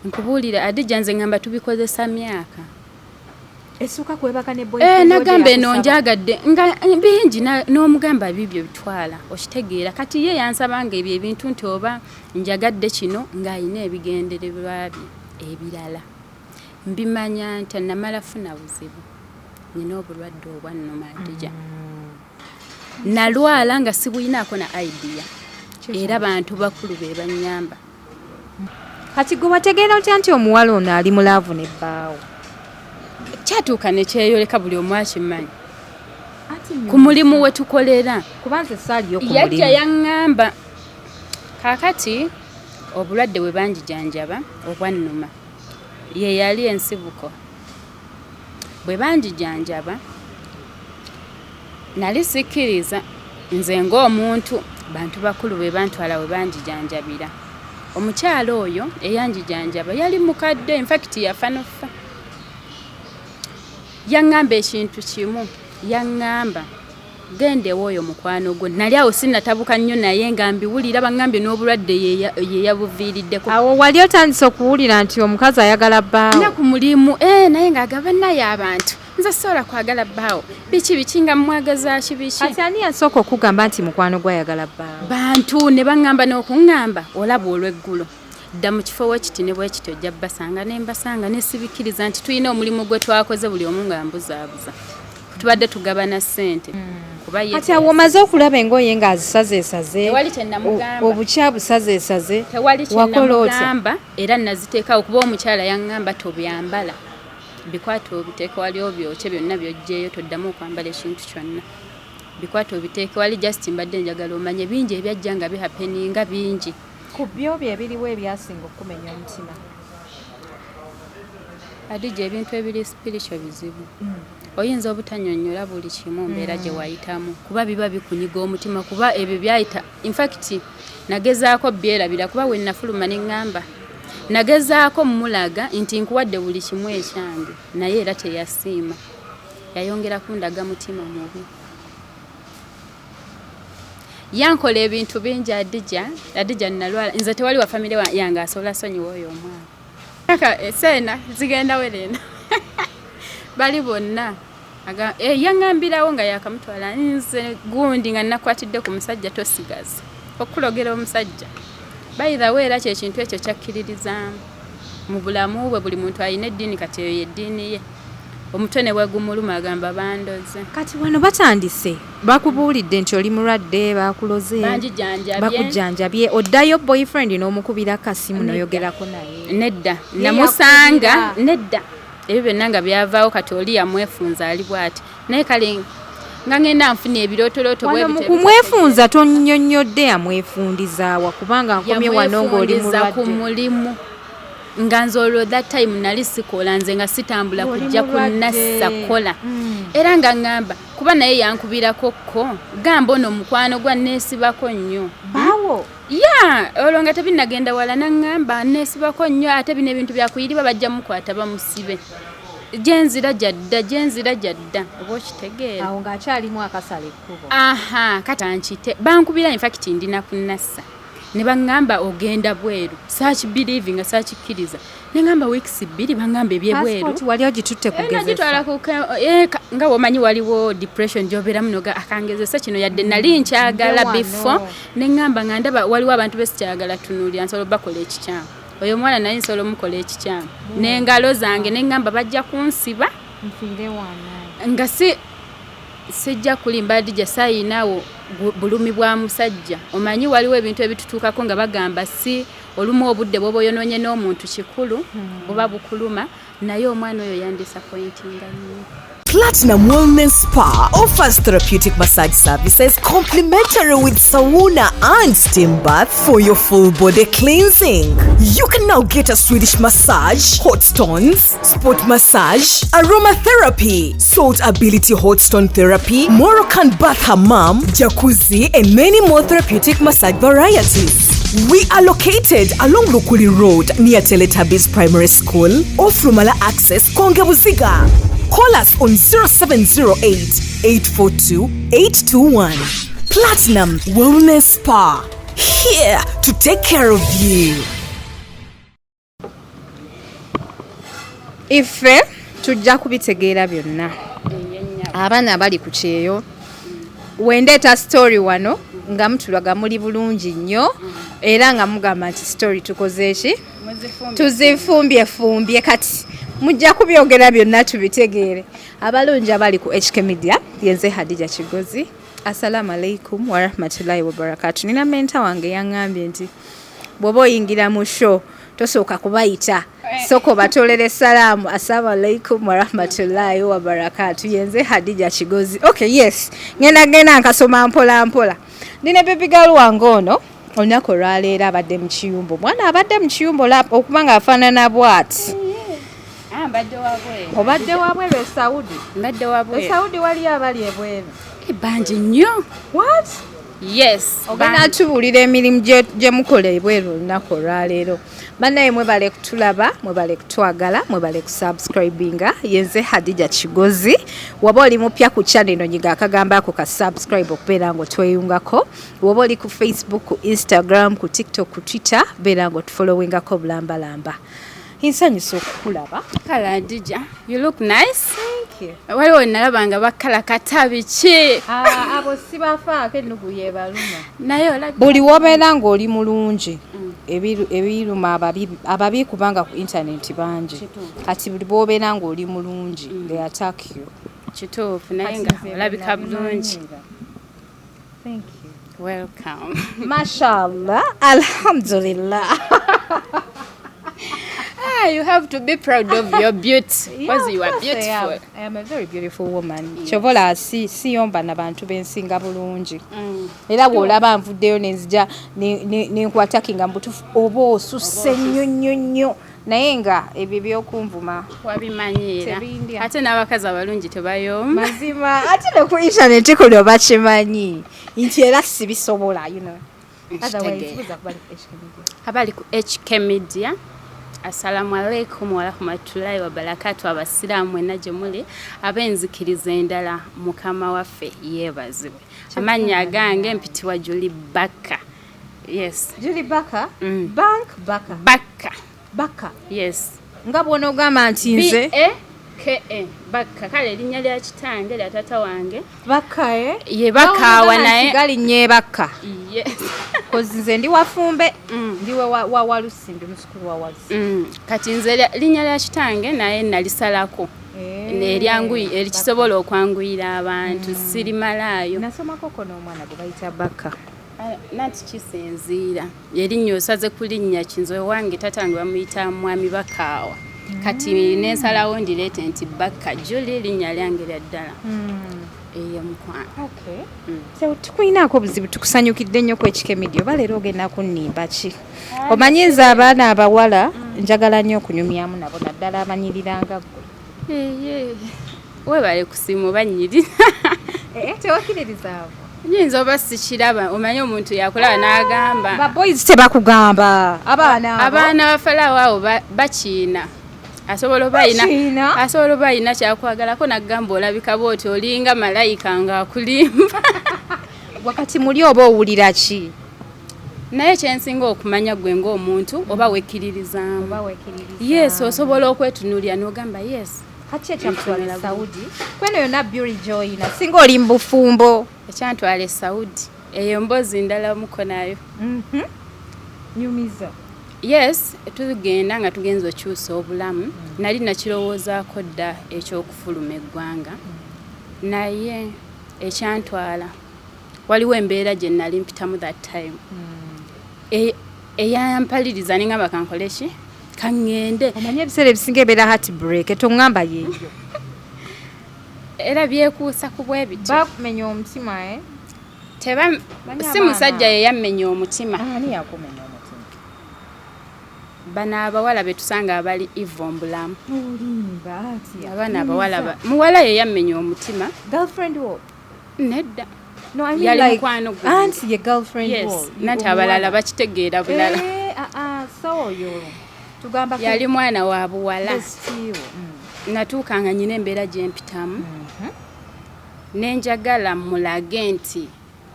nkubuulira Adija nze ngamba tubikozesa myaka essuka kwebaka ne boyfriend nagamba eno njagadde nga bingi n'omugamba bibyo bitwala okitegeera kati ye yansabanga ebyo ebintu nti oba njagadde kino ng'ayina ebigendererwa bye ebirala mbimanya nti namala funa buzibu nina obulwadde obwannuma Adija nalwala nga sibuyinaako na idea era bantu bakulu be bannyamba kati gwe wategeera otya nti omuwala ono ali mulaavu ne bbaawo kyatuuka ne kyeyoleka buli omu akimanyi ku mulimu we tukolera kubanze saaliyo ku yajja yaŋŋamba kaakati obulwadde bwe banjijanjaba obwannuma ye yali ensibuko bwe banjijanjaba nali sikkiriza nze ng'omuntu bantu bakulu be bantwala we banjijanjabira omukyala oyo eyanjijanjaba yali mukadde infact yafa nofa yaŋŋamba ekintu kimu yaŋŋamba gendewo oyo mukwano gwo nali awo sinatabuka nnyo naye nga mbiwulira baŋŋambye n'obulwadde ye yabuviiriddeko awo wali otandise okuwulira nti omukazi ayagala bbaawo na ku mulimu naye ng'agaba naye abantu nze sobola kwagala bbaawo biki nga mwagaza kibiki kati ani yasooka okugamba nti mukwano gwe ayagala bbaawo bantu ne baŋŋamba n'okuŋŋamba olaba olw'eggulo dda mu kifo wekiti ne bwekiti ojja basanga ne mbasanga ne sibikkiriza nti tulina omulimu gwe twakoze buli omu nga mbuzaabuza tubadde tugabana ssente kati awo omaze okulaba engoye ng'azisazeesaze obukya busazeesaze wakola otya era naziteekawo kuba omukyala yaŋŋamba tobyambala bikwate obiteeke wali obyokye byonna byojjeeyo toddamu okwambala ekintu kyonna bikwate obiteeke wali just mbadde njagala omanye bingi ebyajja nga bihapeninga bingi ku byobyo ebiriwo ebyasinga okumenya omutima Adija ebintu ebiri spiritual bizibu oyinza obutanyonnyola buli kimu mbeera gye wayitamu kuba biba bikunyiga omutima kuba ebyo byayita infact nagezaako byerabira kuba we nafuluma ne ŋŋamba nagezaako mulaga nti nkuwadde buli kimu ekyange naye era teyasiima yayongera kundaga mutima mubi yankola ebintu bingi Adija nalwala nze tewali wa famire yange asobola sonyiwa oyo omwana eseena zigenda werena bali bonna yaŋŋambirawo nga yakamutwala nze gundi nga nakwatidde ku musajja tosigaza okulogera omusajja by the way era kyekintu ekyo kyakkiririzaamu mu bulamu bwe buli muntu alina eddiini kati eyo yeddiini ye omutwe ne bwegumuluma agamba bandoze kati wano batandise bakubuulidde nti oli mulwadde bakuloze bakujjanjabye oddayo boyfriend n'omukubira kasimu noyogerako naye nedda namusanga nedda ebyo byonna nga byavaawo kati oli yamwefunza ali bw'ati naye kale nga ngenda nfuna ebirootolooto kumwefunza tonnyonnyodde yamwefundizaawa kubanga nkomye wano ng'oli mulwadde ku mulimu nga nze olwo that time nali sikola nze nga sitambula kujja kunnassa kola era nga ŋŋamba kuba naye yankubirako ko gamba ono mukwano gwa neesibako nnyo baawo olwo nga tebinnagenda wala naŋŋamba neesibako nnyo ate bino ebintu byakuyiriba bajja mukwata bamusibe gyenzira jadda oba okitegeera awo ng'akyalimu akasala ekkubo katankite bankubira infact ndina kunnassa ne baŋŋamba ogenda bweru saakibiriivi nga saakikkiriza ne ŋŋamba weeks 2 baŋŋamba ebyebweru wali ogitutte kugezesa nga womanyi waliwo depression gyobeeramu noga akangezesa kino yadde nali nkyagala before ne ŋŋamba nga ndaba waliwo abantu besikyagala tunuulira nsobola bakola ekikyamu oyo omwana naye nsobola omukola ekikyamu n'engalo zange ne ŋŋamba bajja kunsiba nga sijja kulimba Adija saayinaawo bulumi bwa musajja omanyi waliwo ebintu ebitutuukako nga bagamba si olumu obudde bwoba oyonoonye n'omuntu kikulu buba bukuluma naye omwana oyo yandisappointinga nnyo Platinum Wellness Spa offers therapeutic massage services complimentary with sauna and steam bath for your full body cleansing. You can now get a Swedish massage, hot stones, sport massage, aromatherapy, salt ability hot stone therapy, Moroccan bath hammam, jacuzzi, and many more therapeutic massage varieties. We are located along Lukuli Road near Teletubbies Primary School, off Lumala Access, Kongebuziga. Call us on 0708-842-821. Platinum Wellness Spa, here to take care of you. ife tujja kubitegeera byonna abaana abali ku kyeyo wendeeta story wano nga mutulaga muli bulungi nnyo era nga mugamba nti story tukoze eki tuzifumbyefumbye kati mujja kubyogera byonna tubitegeere abalungi abali ku HK Media yenze Hadija Kigozi. Assalamu alaikum warahmatullahi wabarakatuh. Nina menta wange yaŋŋambye nti bw'oba oyingira mu show tosooka kubayita soko batolere salaamu assalamu alaikum warahmatullahi wabarakatuh. Yenze Hadija Kigozi. Okay, yes, ngenda nkasoma mpola mpola. Nina baby girl wange ono olunaku olwaleero abadde mu kiyumba. Mwana abadde mu kiyumba okuba nga afaanana bw'ati. Obadde wabweru e Saudi? Mbadde wabweru. E Saudi wali abali ebweru? Bangi nnyo. What? Yes. Ogenda tubuulira emirimu gye mukola ebweru olunaku olwaleero. Bannaye mwebale kutulaba, mwebale kutwagala, mwebale kusubscribinga. Yenze Hadija Kigozi. Waba oli mupya ku channel eno nyiga akagamba ako ka subscribe okubeera ng'otweyungako. Waba oli ku Facebook, ku Instagram, ku TikTok, ku Twitter, beera ng'otufollowingako bulambalamba. Insanyusa okukulaba. Kala Hadija, you look nice. Thank you. Waliwo nalabanga bakala katabi ki? Abo sibafaako ennugu yebaluma. Naye olabye buli wobeera ng'oli mulungi ebiruma ababi kubanga ku internet bangi kati buli bwobeera ng'oli mulungi they attack you. Kituufu naye nga olabika bulungi. Thank you. Welcome. Mashallah. Alhamdulillah. You have to be proud of your beauty because you are beautiful. I am a very beautiful woman. Chovola siyomba na bantu bensinga bulungi. Era bw'olaba nvuddeyo nenzija nenkwatakinga mbutufu oba osusse nnyo naye nga ebyo by'okunvuma wabimanyira ate n'abakazi abalungi tebayomba mazima ate ne ku internet kuno bakimanyi nti era sibisobola abali ku HK Media. Assalamu alaikum warahmatullahi wabarakatuh. Abasiraamu mwenna gye muli ab'enzikiriza endala mukama waffe yeebazibwe. Amannya gange mpitibwa Julie Baka. Yes. Julie Baka? Baka. Yes. Nga bw'onoogamba nti nze K.E. Baka. Kale erinnya lya kitange lya tata wange. Baka ye Bakaawa naye. Galinnya Baka. Yes. Kozi nze ndi Wafumbe. Ndiwe wa Walusimbi musukulu wa Walusimbi. Kati nze linnya lya kitange naye nalisalako. Erikisobola okwanguyira abantu sirimalaayo. Nasomako kono omwana gwe bayita Baka. Nati kisinziira. Erinnya osaze kulinnya kinzo wange tatange bamuyita mwami Bakaawa. Kati nensalawo ndireete nti Baka Julie linnya lyange lya ddala. Okay. So tukwinaako buzibu tukusanyukidde nnyo ku HK Media. Oba leero ogenda kunnimba ki? Omanyi nze abaana abawala njagala nnyo okunyumyamu nabo naddala abanyiriranga ggwe. Weebale kusiima banyirira. Tewakiririzaawo. Nyinza oba sikiraba omanyi omuntu yakulaba n'agamba. Ba boys tebakugamba. Abaana bafalawo awo bakiina. Asobola bayina kyakwagalako nagamba olabika bwoti olinga malayika nga akulimba. Wakati muli oba owulira ki? Naye kyensinga okumanya gwe ng'omuntu oba wekkiririzaamu. Yes, osobola okwetunuulira n'ogamba yes. Kati ekyamutwala Saudi kweno yonna Beauty Joy na singa oli mu bufumbo. Ekyantwala Saudi eyo mbozi ndala muko nayo. Nyumiza. Yes, tugenda nga tugenza okyusa obulamu. Nali nakirowoozaako dda ekyokufuluma eggwanga. Naye ekyantwala waliwo embeera gye nali mpitamu that time. Eyampaliriza nengamba kankole ki? Kangende. Omanyi ebiseera ebisinga ebeera heart break toŋŋamba yeeyo. Era byekuusa ku bwe biti. Bakumenya omutima si musajja ye yammenya omutima. Ani yakumenya omutima? Bano abawala betusanga abali ivombulamu. Olimba ati. Abaana abawala muwala ye yammenya omutima. Girlfriend wo? Nedda. No, I mean like auntie your girlfriend wo. Yes. Nati abalala bakitegeera bulala. So yo. Tugamba yali mwana wa buwala. Natuukanga nyina embeera gye mpitamu. Nenjagala mulage nti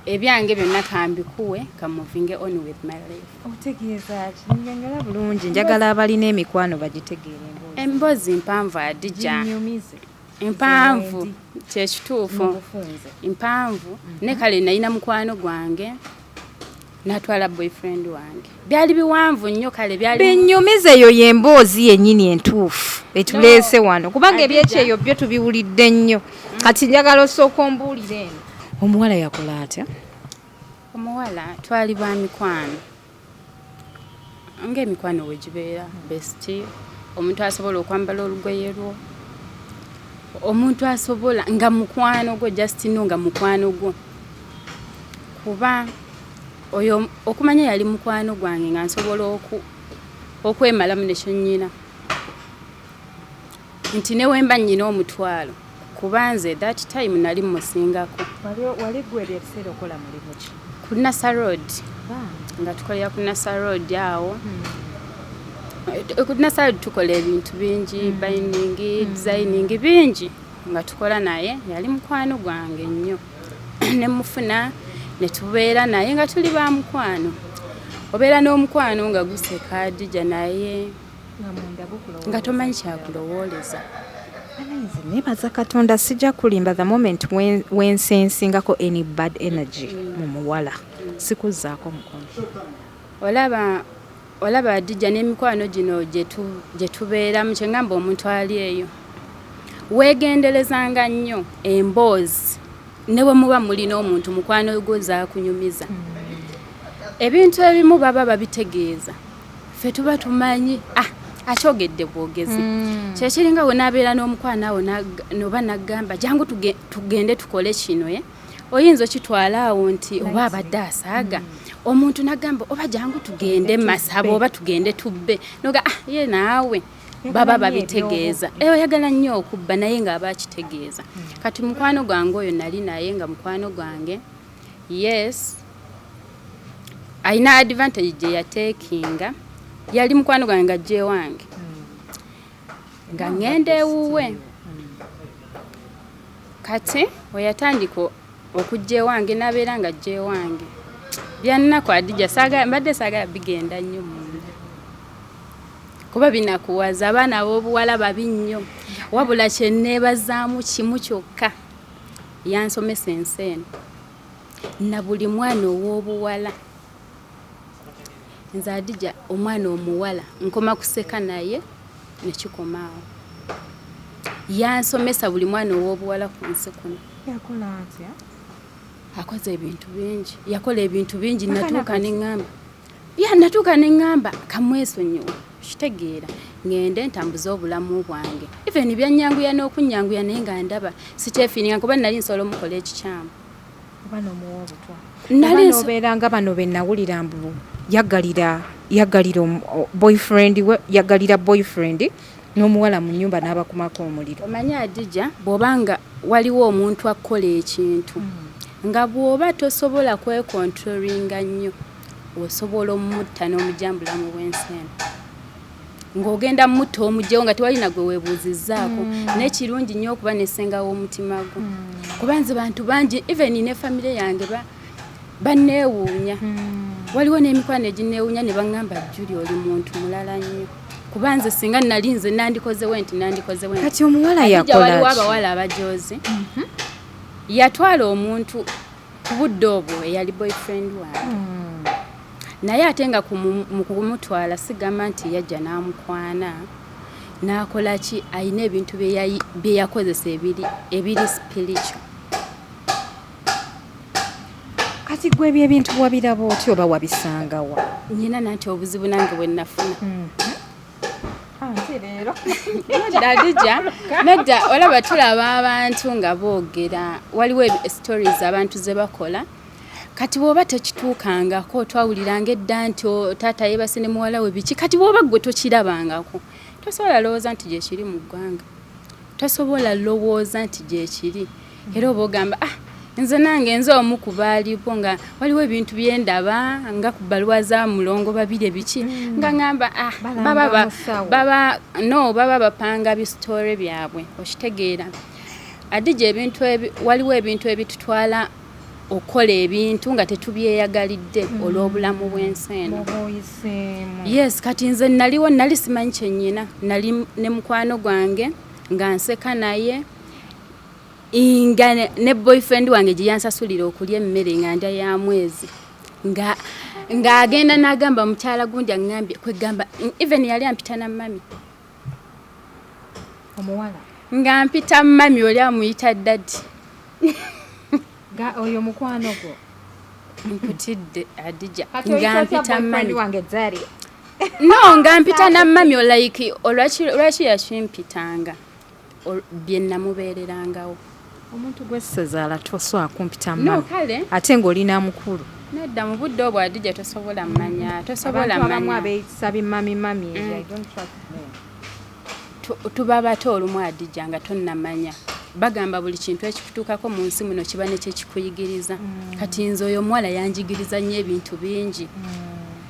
ebyange byonna kambikuwe kamuvinge on with my life. Otegeeza ki? Njagala bulungi njagala abalina emikwano bagitegeere emboozi. Emboozi mpanvu Adija. Zinyumize. Impanvu kyekituufu. Impanvu ne kale nalina mukwano gwange. Natwala boyfriend wange. Byali biwanvu nnyo kale byali. Binyumize yo yemboozi yennyini entuufu etuleese wano kubanga ebyekyeyo byo tubiwulidde nnyo. Kati njagala osooka ombuulire eno. Omuwala yakola atya? Omuwala twali ba mikwano. Ng'emikwano we gibeera bestie. Omuntu asobola okwambala olugoye lwo. Omuntu asobola nga mukwano gwo just no nga mukwano gwo. Kuba oyo okumanya yali mukwano gwange nga nsobola okwemalamu nekyo nnyina. Nti ne wemba nnyina omutwalo. Kubanze that time nali musingako. Wali gweri ebiseera okola mulimu ki? Ku Nasa Road. Nga tukolera ku Nasa Road awo. Ku Nasa Road tukola ebintu bingi, binding, designing bingi. Nga tukola naye yali mukwano gwange nnyo. Ne mufuna ne tubeera naye nga tuli ba mukwano. Obeera n'omukwano nga guseka Adija naye nga tomanyi kyakulowooleza. Nebaza Katonda sijja kulimba the moment when sensingako any bad energy mu muwala. Sikuzzaako mukono. Olaba Adija n'emikwano gino gye tubeeramu kye ngamba omuntu ali eyo. Weegenderezanga nnyo emboozi ne bwe muba mulina omuntu mukwano gwo zaakunyumiza. Ebintu ebimu baba babitegeeza. Ffe tuba tumanyi akyogedde bwogezi. Kyekiringa we n'abeera n'omukwano awo noba n'agamba jangu tugende tukole kino oyinza okitwala awo nti oba abadde asaaga. Omuntu n'agamba oba jangu tugende Masabo oba tugende tubbe. Noga ye naawe baba babitegeeza. Oyagala nnyo okubba naye nga aba akitegeeza. Kati mukwano gwange oyo nali naye nga mukwano gwange. Yes. Aina advantage gye yatekinga. Yali mukwano gwange nga jje wange. Nga ngende ewuwe. Kati oyatandika okujja wange nabeera nga jje wange. Byannako Adija mbadde saagala bigenda nnyo munda. Kuba binakuwaza abaana ab'obuwala babi nnyo. Wabula kye neebazaamu kimu kyokka. Yansomesa ensi eno. Na buli mwana ow'obuwala. Nze Adija omwana omuwala nkoma kuseka naye nekikomaawo. Yansomesa buli mwana ow'obuwala ku nsi kuno. Yakola atya? Akoze ebintu bingi. Yakola ebintu bingi natuuka ne ngamba kamwesonyiwa. Kitegeera ngende ntambuza obulamu bwange. Even byannyanguya n'okunnyanguya naye nga ndaba sikyefiiringa kuba nali nsobola omukola ekikyamu. Bano muwa obutwa. Nali obeeranga bano be nawulira mbu yagalira boyfriend n'omuwala mu nnyumba n'abakumako omuliro. Omanyi Adija bw'obanga waliwo omuntu akola ekintu nga bw'oba tosobola kwekontrolinga nnyo osobola omutta n'omujambulamu w'ensi eno. Ng'ogenda mutta omugyewo nga tewalina gwe weebuuzizzaako. N'ekirungi nnyo okuba n'essengawo omutima gwo. Kuba nze bantu bangi even ne famire yange banneewuunya. Waliwo n'emikwano eginneewuunya ne baŋŋamba Julie oli muntu mulala nnyo. Kuba nze singa nali nze nandikozewo nti. Kati omuwala yakola waliwo abawala abajoozi. Yatwala omuntu ku budde obwo eyali boyfriend wange. Naye ate nga mu kumutwala sigamba nti yajja n'amukwana. N'akola ki ayina ebintu bye yakozesa ebiri spiritual. Kati gwe ebintu wabiraba otyo oba wabisangawa? Nyina nanti obuzibu nange bwe nafuna. Adija nedda olaba tulaba abantu nga boogera waliwo stories abantu ze bakola. Kati bw'oba tekituukangako twawuliranga edda nti taata yeebase ne muwala we biki. Kati bw'oba gwe tokirabangako tosobola lowooza nti gyekiri mu ggwanga. Tosobola lowooza nti gyekiri. Era oba ogamba nze nange nze omu ku baalipo nga waliwo ebintu byendaba nga ku bbaluwa za mulongo babiri ebiki nga ngamba baba bapanga bisitore byabwe okitegeera. Adija waliwo ebintu ebitutwala okola ebintu nga tetubyeyagalidde olw'obulamu bw'ensi eno. Yes, kati nze nali simanyi kyennyina, nali ne mukwano gwange nga nseka naye nga ne boyfriend wange gye yansasulira okulya emmere nga ndya ya mwezi nga agenda n'agamba mukyala gundi aŋŋambye kwegamba even yali ampita na mami omuwala nga mpita mami oli amuyita dadi oyo mukwano gwo mputidde Adija nga mpita mami wange zari no nga mpita na mami like olwaki yakimpitanga bye namubeererangawo omuntu gwessazaala toswa kumpita mami no kale ate ng'olina mukulu nedda mu budde obwo Adija tosobola mmanya abamu abeeyisa bimami I don't trust them. Tuba bato olumu Adija nga tonnamanya bagamba buli kintu ekikutuukako mu nsi muno kiba ne kyekikuyigiriza kati nze oyo omuwala yanjigiriza nnyo ebintu bingi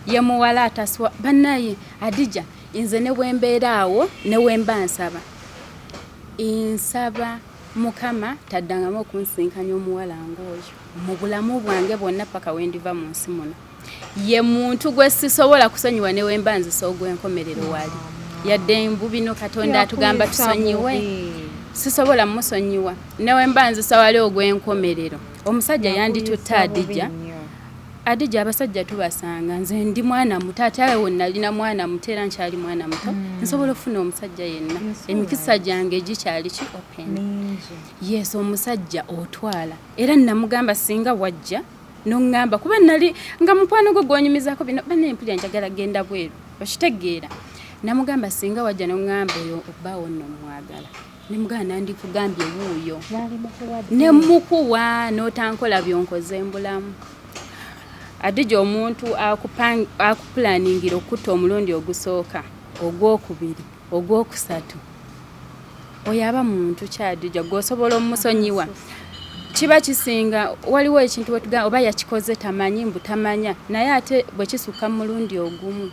ye muwala ataswa bannaye Adija nze ne bwe mbeera awo ne we mba nsaba Mukama taddangamu okunsinkanya omuwala ng'oyo mu bulamu bwange bwonna paka we ndiva mu nsi muno ye muntu gwe sisobola kusonyiwa ne we mba nzisa ogw'enkomerero wali yadde mbubino Katonda atugamba tusonyiwe sisobola musonyiwa newe mba nzisa wali ogw'enkomerero omusajja yanditutta Adija abasajja tubasanga nze ndi mwana muto ate awo nalina mwana muto era nkyali mwana muto nsobola okufuna omusajja yenna emikisa gyange gikyali ki open yes omusajja otwala era namugamba singa wajja n'oŋŋamba kuba nali nga mukwano gwo gwonyumizaako bino banempulira njagala genda bweru okitegeera namugamba singa wajja n'oŋŋamba oyo obbaawo nno mwagala nemugamba nandikugambye wuuyo nemukuwa n'otankola byonkoze mbulamu Adija omuntu akupulaningira okutta omulundi ogusooka ogwokubiri ogwokusatu oyo aba muntu kyadija gw'osobola omusonyiwa kiba kisinga waliwo ekintu wetugamba oba yakikoze tamanyi mbutamanya naye ate bwe kisukka mulundi ogumu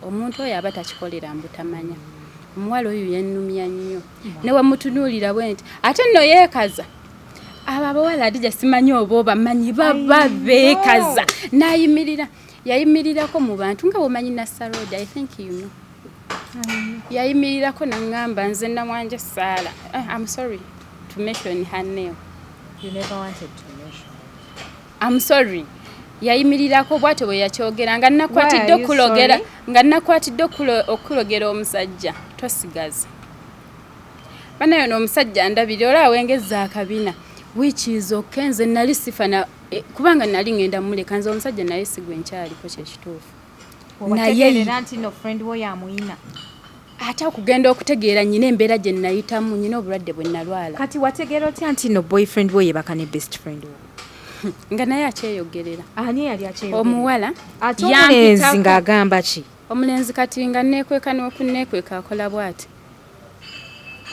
omuntu oyo aba takikolera mbutamanya omuwala oyo yennumya nnyo ne wamutunuulira bwe nti ate nno yeekaza abo abawala Adija simanyi oba bamanyi baba beekaza yayimirirako mu bantu nga bwomanyi Nassaroda I think you know yayimirirako naŋŋamba nze namwanje Saala I'm sorry to mention her name. You never wanted to mention. I'm sorry yayimirirako bwate bwe yakyogera nga nakwatidde okulogera omusajja tosigaza banayo n'omusajja ndabira olaba wengeza akabina which is okay nze nali sifana kubanga nali ngenda muleka nze omusajja naye sigwe nkyaliko kyekituufu naye nti no friend wo yamuyina ate okugenda okutegeera nyina embeera gye nayitamu nyina obulwadde bwe nalwala kati wategeera otya nti no boyfriend wo yebaka ne best friend wo nga naye akyeyogerera ani yali akyeyogerera omuwala ate omulenzi ng'agamba ki omulenzi kati nga neekweka n'okunneekweka akola bw'ati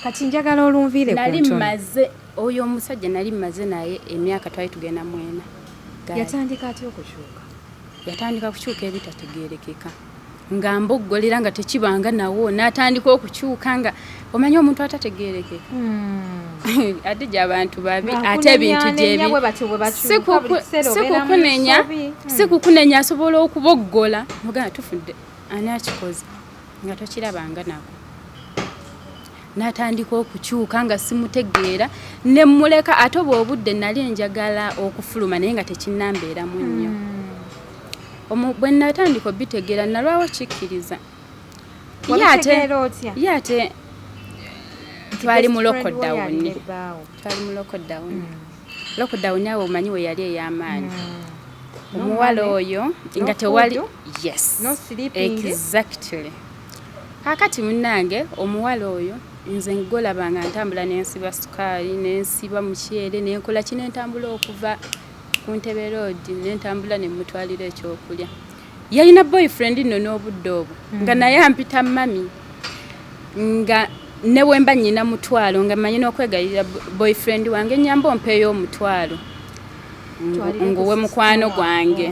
kati njagala olunviire ku ntono nali mmaze oyo omusajja nali mmaze naye emyaka twali tugenda 4 yatandika atya okukyuka yatandika kukyuka ebitategeerekeka nga mboggolera nga tekibanga nawo n'atandika okukyuka nga omanyi omuntu atategeerekeka Adija abantu babi ate ebintu gyebi sikukunenya asobola okuboggola mugana tufudde ani akikoze nga tokirabanga nako n'atandika okukyuka nga simutegeera ne mmuleka ate obudde nali njagala okufuluma naye nga tekinnambeeramu nnyo bwe natandika obitegeera nalwawo kikkiriza yate twali mu lockdown awo omanyi we yali ey'amaanyi omuwala oyo nga tewali yes exactly kakati munnange omuwala oyo nze ngolaba nga ntambula n'ensiba sukaali n'ensiba mukyere n'enkola ki n'entambula okuva ku Ntebe Road n'entambula ne mutwalira ekyokulya yalina boyfriend nno n'obudde obwo nga naye ampita mami nga ne wemba nnyina mutwalo nga manyi n'okwegayirira boyfriend wange nyamba ompeeyo omutwalo nguwe mukwano gwange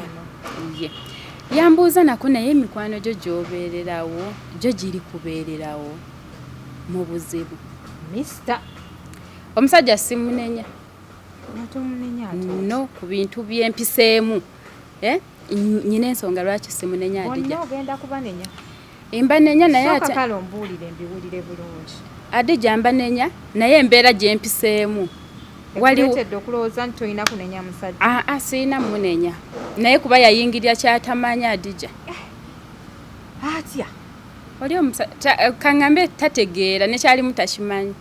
yambuuza nako naye emikwano gyo gy'obeererawo gyo giri kubeererawo mu buzibu Mr. omusajja simunenya no ku bintu byempiseemu nyina ensonga lwaki simunenya Adija. Ogenda kubanenya? Mbanenya naye ate kale ombuulire mbiwulire bulungi. Adija mbanenya naye embeera gye mpiseemu. Waliwo okulowooza nti olina kunenya musajja? Siina munenya naye kuba yayingirira kyatamanya Adija. Atya? Oli kaŋŋambe tategeera nekyalimu takimanyi.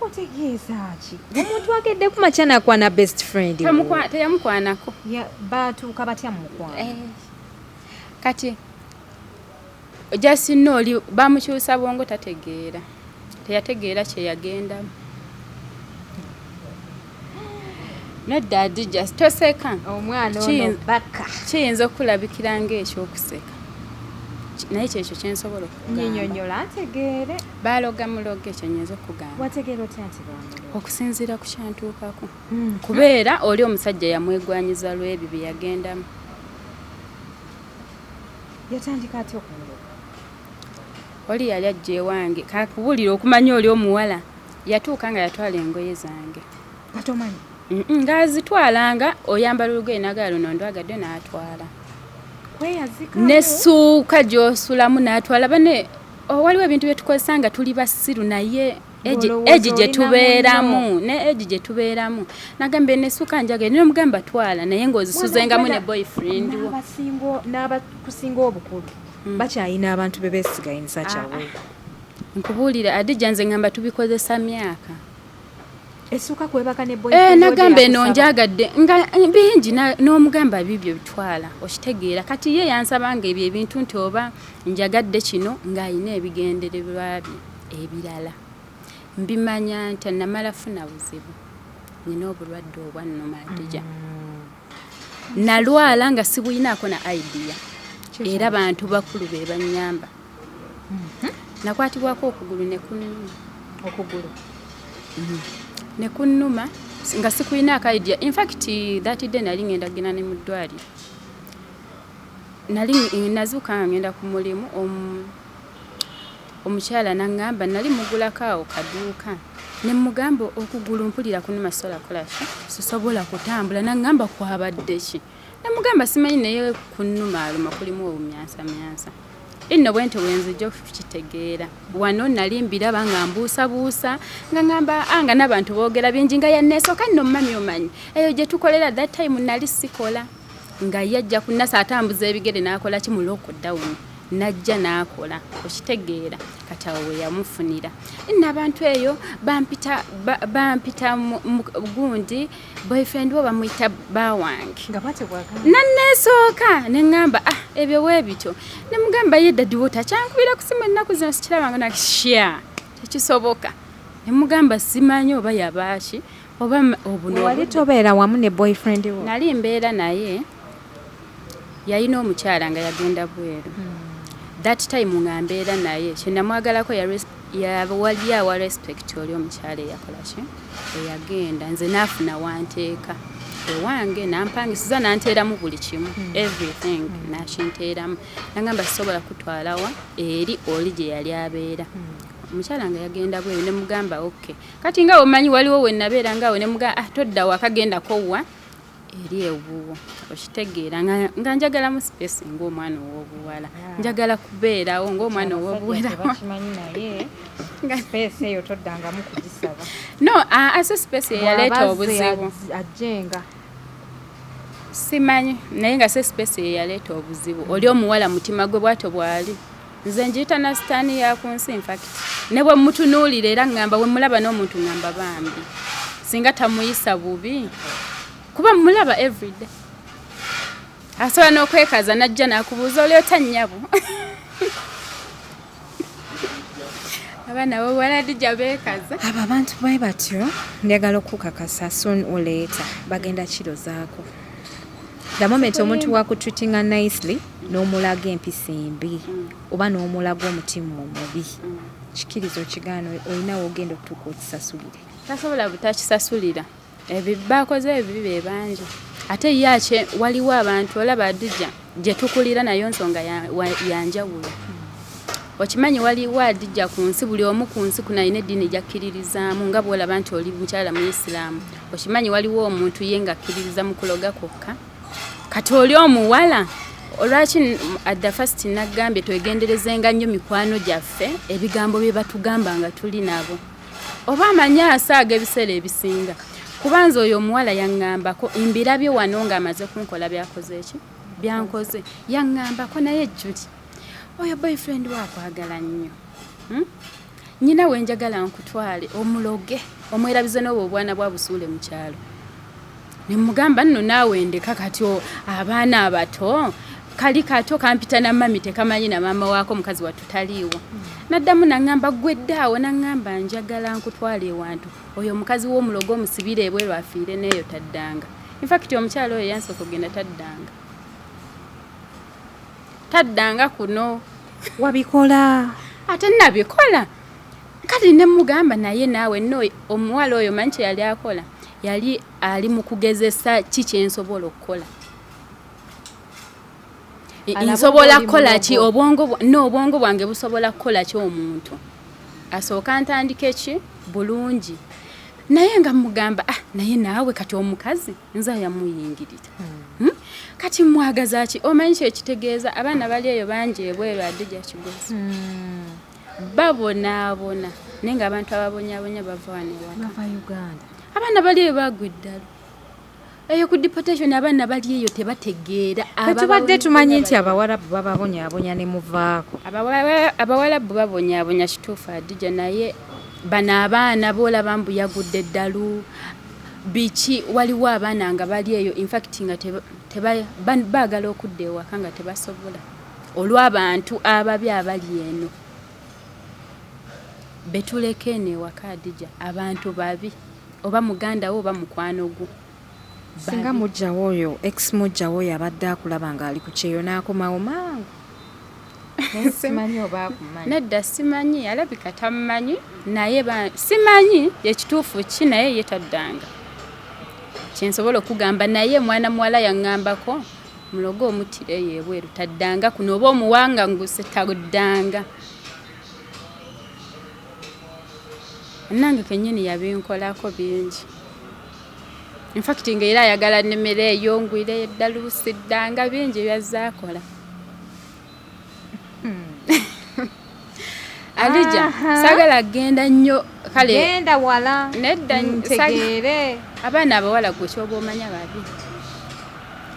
Otegeeza ki? Omuntu agedde ku makya nakwana best friend we. Teyamukwanako. Batuuka batya mu mukwana? Kati Jasino oli bamukyusa bwongo tategeera. Teyategeera kye yagendamu. Nedda Adija toseka. Omwana ono baka. Kiyinza okulabikira ng'ekyokuseka. Naye kyekyo kyensobola okugamba. Nnyonnyola ntegeere. Baaloga muloga ekyo nnyinza okugamba. Wategeera otya nti bamuloga? Okusinziira ku kyantuukako. Kubeera oli omusajja yamwegwanyiza lw'ebyo bye yagendamu. Yatandika atya okumuloga? Oli yali ajja ewange kakubulira okumanya oli omuwala yatuuka nga yatwala engoye zange. Atomanyi? Ng'azitwalanga oyambala olugoye nagala luno ndwagadde n'atwala. Nesuuka gy'osulamu n'atwala bane waliwo ebintu bye tukozesa nga tuli basiru naye egi gye tubeeramu egi gye tubeeramu nagambe nesuuka njagala nina omugamba twala naye ng'ozisuzengamu ne boyfriend wo. N'abakusinga obukulu bakyayina abantu be beesigayinza kyawe. Nkubuulira Adija nze ngamba tubikozesa myaka. Essuuka kwebaka ne boyfriend nagamba eno njagadde nga bingi n'omugamba bibyo bitwala okitegeera kati ye yansabanga ebyo ebintu nti oba njagadde kino ng'ayina ebigendererwa bye ebirala mbimanya nti namala funa buzibu nina obulwadde obwannuma Adija. Nalwala nga sibuyinaako na idea era bantu bakulu be bannyamba. Nakwatibwako okugulu ne kunnuma. Okugulu ne kunnuma nga sikuyinaako idea. In fact that day nali ngenda gena ne mu ddwaliro. Nali nazuuka ngenda ku mulimu omukyala n'angamba nali mugulako awo kaduuka ne mugamba okugulu mpulira kunnuma sola kolashi sisobola kutambula n'angamba kwabadde ki ne mugamba simanyi naye kunnuma aluma kulimu obumyansamyansa. Inno bwente wenzijja okukitegeera wano nali mbiraba nga mbuusabuusa nga ngamba anga n'abantu boogera bingi nga yanneesooka nno mami omanyi eyo gye tukolera that time nali sikola nga yajja kunnasa atambuza ebigere n'akola ki mu lockdown najja n'akola okitegeera kati awo we yamufunira. Nno abantu eyo bampita gundi boyfriend wo bamuyita bawange nanneesooka ne ŋŋamba ebyo weebityo ne mugamba ye dadi wo takyankubira ku simu ennaku zino sikirabanga nakisya tekisoboka ne mugamba simanyi oba yabaaki oba obuno. Wali tobeera wamu ne boyfriend wo? Nali mbeera naye yalina omukyala nga yagenda bweru. That time nga mbeera naye kyenamwagalako wali awa respect oli omukyala eyakola ki eyagenda nze naafuna wanteeka ewange nampangisiza nanteeramu buli kimu everything nakinteeramu nagamba sisobola kutwalawa eri oli gye yali abeera. Omukyala nga yagenda bweru ne mugamba okay kati nga omanyi waliwo we nabeera ngaawe ne mugamba todda wakagendako wa eri ewuwo okitegeera nga njagala mu space ng'omwana ow'obuwala njagala kubeerawo ng'omwana ow'obuwala. Space eyo toddangamu kugisaba. No ase space eyaleeta obuzibu ajenga simanyi naye nga se space eyaleeta obuzibu oli omuwala mutima gwe bwato bwali nze njiyita na sitaani ya ku nsi infact ne bwe mutunuulira era ngamba we mulaba n'omuntu ngamba bambi singa tamuyisa bubi kuba mulaba everyday asobola n'okwekaza najja n'akubuuza oli otannyabo. Abaana b'obuwala Adija beekaza. Abo abantu bwe batyo njagala okukakasa soon or later bagenda kiro zaako. The moment omuntu wakutreatinga nicely n'omulaga empisa embi oba n'omulaga omutima omubi kikirizo kigaano olinawo ogenda okutuuka okisasulire. Tasobola butakisasulira. Ebyo bakoze ebibi be bangi ate yake waliwo abantu olaba Adija gye tukulira nayo nsonga yanjawulo. okimanyi waliwo Adija ku nsi buli omu ku nsi kuna ine dini jakkiririzaamu nga bwolaba nti oli mukyala mu Islam okimanyi waliwo omuntu ye nga akkiririza mu kuloga kokka kati oli omuwala olwaki at the first nagambye twegenderezenga nnyo mikwano gyaffe ebigambo bye batugamba nga tuli nabo oba amanya asaaga ebiseera ebisinga kubanza oyo omuwala yaŋŋambako imbirabye wano ng'amaze kunkola byakoze eki byankoze yaŋŋambako naye Judy oyo boyfriend waakwagala nnyo nnyina we njagala nkutwale omuloge omwerabize n'obwo obwana bwa busuule mu kyalo ne mugamba nno naawe ndeka kati abaana abato kali kato kampita na mami tekamanyi na mama waako mukazi watutaliiwo naddamu naŋŋamba gweddaawo naŋŋamba njagala nkutwale ewantu oyo omukazi w'omulogo omusibire ebweru afiire neeyo taddanga infact omukyalo oyo yansooka ogenda taddanga kuno wabikola ate nabikola kati ne mugamba naye naawe nno omuwala oyo manyi kye yali akola yali ali mu kugezesa kiki ensobola okukola nsobola kukola ki obwongo bwange busobola kukola ki omuntu asooka ntandike ki bulungi naye nga mugamba naye naawe kati omukazi nza yamuyingirira kati mwagaza ki omanyi kyekitegeeza abaana bali eyo bangi ebweru Adija Kigozi babonaabona naye nga abantu ababonyabonya bava wano ewaka abaana bali eyo bagwa eddalo eyo ku deportation abaana bali eyo tebategeera tubadde tumanyi nti abawalabu bababonyabonya ne muvaako abawalabu babonyabonya kituufu Adija naye bano abaana boolaba mbu yagudde eddalu biki waliwo abaana nga bali eyo infact nga baagala okudda ewaka nga tebasobola olw'abantu ababi abali eno betuleka eno ewaka Adija abantu babi oba muganda wo oba mukwano gwo singa mujjawo oyo ex mujjawo oyo abadde akulaba ng'ali ku kyeyo n'akomawo mangu simanyi oba akumanyi nedda simanyi alabika tamumanyi naye simanyi ekituufu ki naye ye taddanga kyensobola okugamba naye mwana muwala yaŋŋambako mulogo omutire yebweru taddanga kuno oba omuwanga nguse taddanga nange kennyini yabinkolako bingi infact nga era ayagala nnemmere eyo ngwire eddaluusiddanga bingi byazaakola Adija sagala genda nnyo kale genda wala nedda ntegeere abaana abawala gwe kyoba omanya babi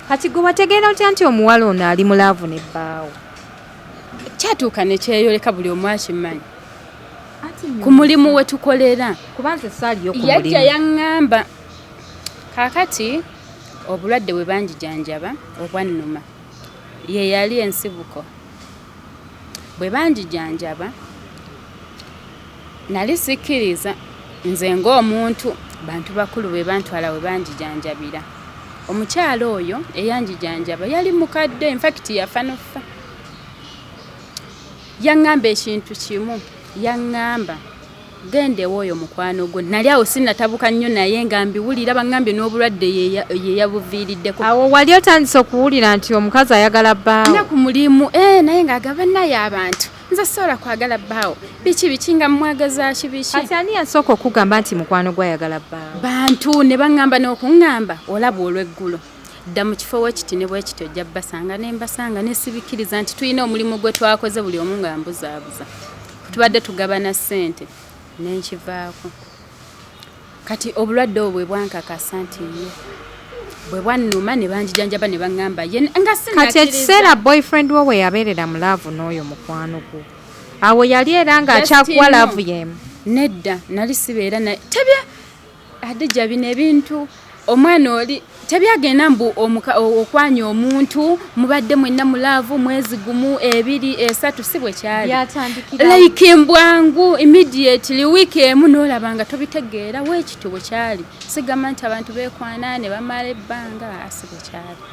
kati gwe wategeera otya nti omuwala ono ali mulaavu nebbaawo kyatuuka ne kyeyoleka buli omu akimanyi ku mulimu we tukolera kubanza essaaliyo ku yajja yaŋŋamba kaakati obulwadde bwe banjijanjaba obwannuma ye yali ensibuko bwe banjijanjaba nali sikkiriza nze ng'omuntu bantu bakulu bwe bantwala bwe banjijanjabira omukyala oyo eyanjijanjaba yali mukadde infact yafa nofa yaŋŋamba ekintu kimu yaŋŋamba gende woyo mukwano gwo nali awo sinatabuka nnyo naye nga mbiwulira baŋŋambye n'obulwadde ye yabuviiriddeko awo wali otandise okuwulira nti omukazi ayagala bbaawo na ku mulimu naye ng'agaba naye abantu nze sobola kwagala bbaawo biki nga mwagaza kibiki kati ani yasooka okugamba nti mukwano gwe ayagala bbaawo bantu ne baŋŋamba n'okuŋŋamba olaba olw'eggulo dda mu kifo wekiti ne bwekiti ojja basanga ne mbasanga ne sibikiriza nti tulina omulimu gwe twakoze buli omu nga mbuzaabuza tubadde tugabana ssente nenkivaako kati obulwadde obwo bwe bwankakasa nti ye bwe bwannuma ne banjijanjaba ne baŋŋamba ye nga kati ekiseera boyfriend wo bwe yabeerera mu laavu n'oyo mukwano gwo awo yali era ng'akyakuwa laavu yemu nedda nali sibeera naye tebya Adija bino ebintu omwana oli tebyagenda mbu okwanya omuntu mubadde mwenna mu laavu mwezi gumu 2 3 si bwe kyali like mbwangu immediately wiiki emu n'olaba nga tobitegeera weekiti bwe kyali sigamba nti abantu beekwana ne bamala ebbanga si bwe kyali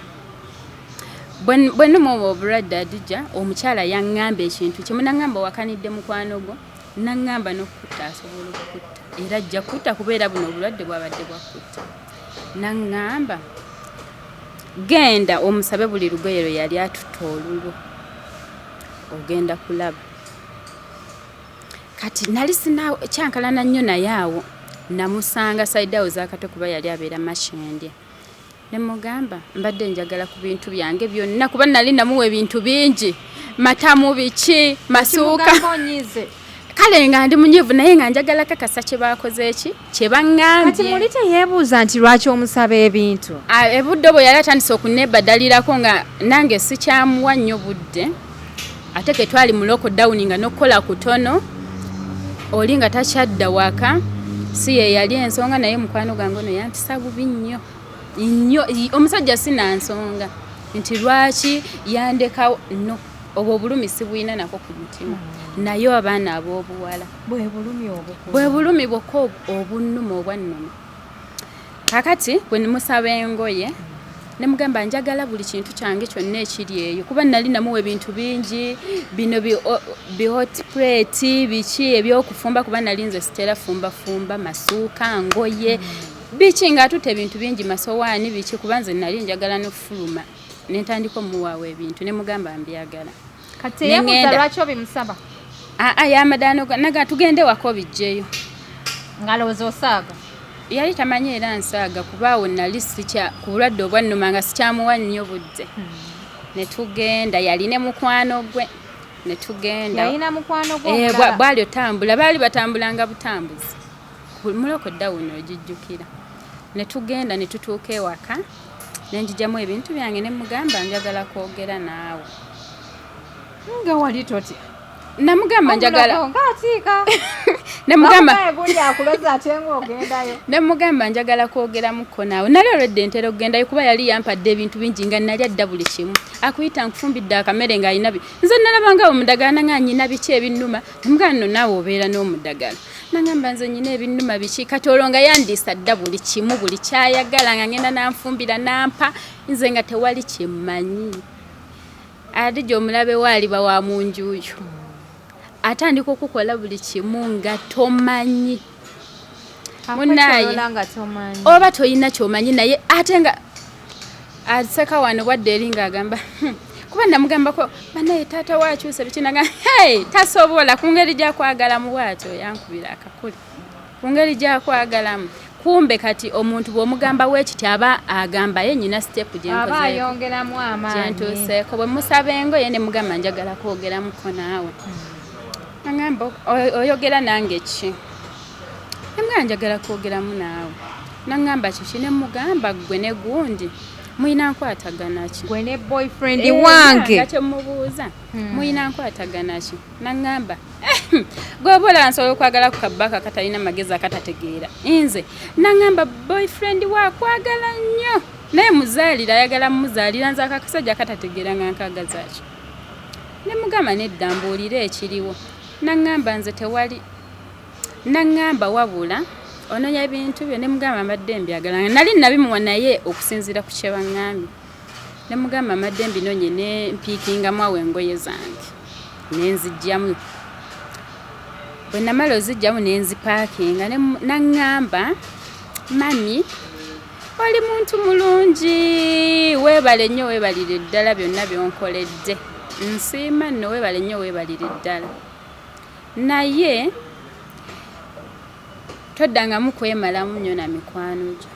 bwe nnuma obulwadde Adija omukyala yaŋŋamba ekintu kimu naŋŋamba wakanidde mukwano gwo naŋŋamba n'okutta asobola okukutta era ajja kutta kubeera buno obulwadde bwabadde bwakutta naŋŋamba genda omusabe buli lugoye lwe yali atutta olulwo ogenda kulaba kati nali sina kyankalana nnyo naye awo namusanga side awo zakato kuba yali abeera Mashendya ne mugamba mbadde njagala ku bintu byange byonna kuba nali namuwa ebintu bingi matamu biki masuuka kale nga ndi munyivu naye nga njagala kakasa kye bakoze eki kye baŋŋambye kati muli teyeebuuza nti lwaki omusaba ebintu ebudde bwe yali atandise okuneebadalirako nga nange sikyamuwa nnyo budde ate ke twali mu lockdown nga n'okukola kutono oli nga takyadda waka si ye yali ensonga naye mukwano gange ono yampisa bubi nnyo omusajja sina nsonga nti lwaki yandekawo no obwo obulumi sibwina nako ku mutima naye abaana ab'obuwala bwe bulumi bwokka obunnuma obwannuma kakati bwe musaba engoye ne mugamba njagala buli kintu kyange kyonna ekiri eyo kuba nali namuwa ebintu bingi bino bi hot plate biki ebyokufumba kuba nali nze sitera fumba masuuka ngoye biki nga tutte ebintu bingi masowaani biki kuba nze nali njagala n'ofuluma nentandika omuwaawo ebintu ne mugamba mbyagala kati yeebuuza lwaki obimusaba yamadaano naga tugende wako bijjeyo ngalowooza osaaga yali tamanyi era nsaaga kuba awo nali ku bulwadde obwannuma nga sikyamuwa nnyo budde ne tugenda yali ne mukwano gwe ne tugenda yalina mukwano gwe bwali otambula baali batambulanga butambuzi muloko dawuno ogijjukira ne tugenda ne tutuuka ewaka ne njijjamu ebintu byange ne mugamba njagala kwogera naawe nga wali toti namugamba njagala nemugamba njagala kwogeramuko naawe nali olwedde ntera okugendayo kuba yali yampadde ebintu bingi nga nali adda buli kimu akuyita nkufumbidde akamere ng'alina nze nalabanga omudagala nga nyina biki ebinnuma nemugamba nno naawe obeera n'omudagala nagamba nze nyina ebinnuma biki kati olwo nga yandiisa dda buli kimu buli kyayagala nga ngenda nanfumbira nampa nze nga tewali kyemmanyi ate gy'omulabe waaliba wa munjuuyo atandika okukola buli kimu nga tomanyi munaye oba toyina kyomanyi naye ate nga aseka wano bwadde eri ng'agamba kuba namugambako banaye taata wakyusa bikinaga tasobola ku ngeri gyakwagalamu bwatyo yankubira akakuli ku ngeri gyakwagalamu kumbe kati omuntu bw'omugamba weekiti aba agamba ye nyina sitepu gyentuuseeko bwe musaba engoye ne mugamba njagala kwogeramuko naawe nagamba oyogera nange ki nemugamba njagala kwogeramu naawe nagamba kiki ne mugamba gwe ne gundi muyina nkwatagana ki gwe ne boyfriend wange nga kyemubuuza muyina nkwatagana ki nagamba gweobola nsobola okwagala ku kabaka katalina magezi akatategeera nze nagamba boyfriend wakwagala nnyo naye muzaalira ayagala muzaalira nze akakasajja katategeera nga nkagaza ki ne mugamba nedda mbuulira ekiriwo nagamba nze tewali nagamba wabula ononya ebintu byo ne mugamba mbadde mbyagala nali nabimuwa naye okusinziira ku kye baŋŋambye ne mugamba mbadde mbinonye ne mpiikingamu awo engoye zange ne nzijjamu bwe namala ozijjamu ne nzipaakinga nagamba mami oli muntu mulungi weebale nnyo weebalire ddala byonna byonkoledde nsiima nno weebale nnyo weebalire ddala naye toddangamu kwemalamu nnyo na mikwano gyo